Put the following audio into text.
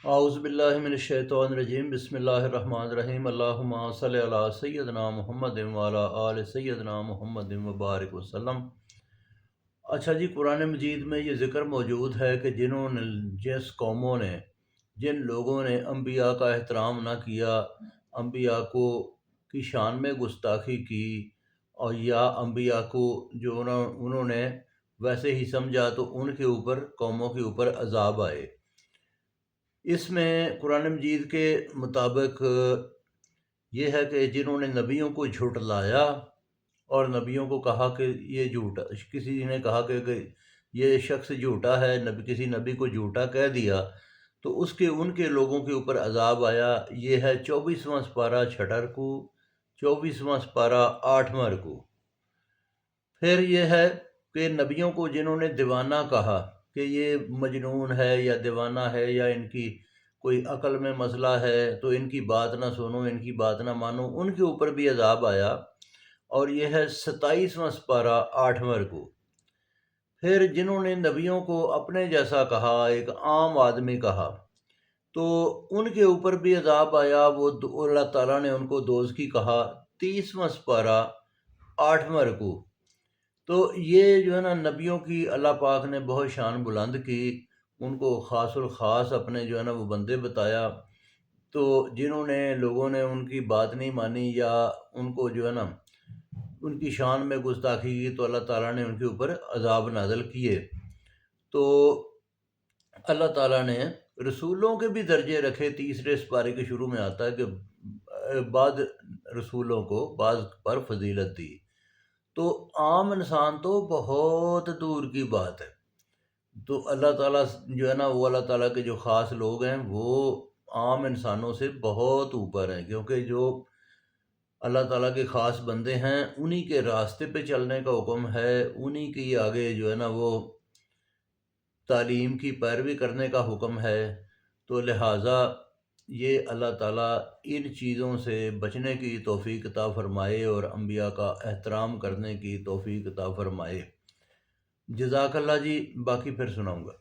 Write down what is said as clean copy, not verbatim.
اعوذ باللہ من الشیطان الرجیم، بسم اللہ الرحمن الرحیم، اللہم صلی علی سیدنا محمد وعلی آل سیدنا محمد وبارک وسلم۔ اچھا جی، قرآن مجید میں یہ ذکر موجود ہے کہ جس قوموں نے، جن لوگوں نے انبیاء کا احترام نہ کیا، انبیاء کو کی شان میں گستاخی کی، اور یا انبیاء کو جو انہوں نے ویسے ہی سمجھا، تو ان کے اوپر، قوموں کے اوپر عذاب آئے۔ اس میں قرآن مجید کے مطابق یہ ہے کہ جنہوں نے نبیوں کو جھٹلایا اور نبیوں کو کہا کہ یہ جھوٹا، کسی نے کہا کہ یہ شخص جھوٹا ہے، کسی نبی کو جھوٹا کہہ دیا، تو ان کے لوگوں کے اوپر عذاب آیا۔ یہ ہے 24واں سپارہ 6 رکوع، 24واں سپارہ 8واں رکوع۔ پھر یہ ہے کہ نبیوں کو جنہوں نے دیوانہ کہا کہ یہ مجنون ہے یا دیوانہ ہے یا ان کی کوئی عقل میں مسئلہ ہے، تو ان کی بات نہ سنو، ان کی بات نہ مانو، ان کے اوپر بھی عذاب آیا۔ اور یہ ہے 27واں سپارہ 8واں رکوع۔ پھر جنہوں نے نبیوں کو اپنے جیسا کہا، ایک عام آدمی کہا، تو ان کے اوپر بھی عذاب آیا۔ وہ اللہ تعالیٰ نے ان کو دوزخی کہا۔ 30واں سپارہ 8واں رکوع۔ تو یہ جو ہے نا، نبیوں کی اللہ پاک نے بہت شان بلند کی، ان کو خاص الخاص اپنے جو ہے نا وہ بندے بتایا۔ تو جنہوں نے لوگوں نے ان کی بات نہیں مانی یا ان کو جو ہے نا ان کی شان میں گستاخی کی، تو اللہ تعالیٰ نے ان کے اوپر عذاب نازل کیے۔ تو اللہ تعالیٰ نے رسولوں کے بھی درجے رکھے۔ 3 سپارے کے شروع میں آتا ہے کہ بعض رسولوں کو بعض پر فضیلت دی۔ تو عام انسان تو بہت دور کی بات ہے۔ تو اللہ تعالیٰ جو ہے نا، وہ اللہ تعالیٰ کے جو خاص لوگ ہیں، وہ عام انسانوں سے بہت اوپر ہیں، کیونکہ جو اللہ تعالیٰ کے خاص بندے ہیں، انہی کے راستے پہ چلنے کا حکم ہے، انہی کی آگے جو ہے نا وہ تعلیم کی پیروی کرنے کا حکم ہے۔ تو لہٰذا یہ اللہ تعالیٰ ان چیزوں سے بچنے کی توفیق عطا فرمائے اور انبیاء کا احترام کرنے کی توفیق عطا فرمائے۔ جزاک اللہ جی، باقی پھر سناؤں گا۔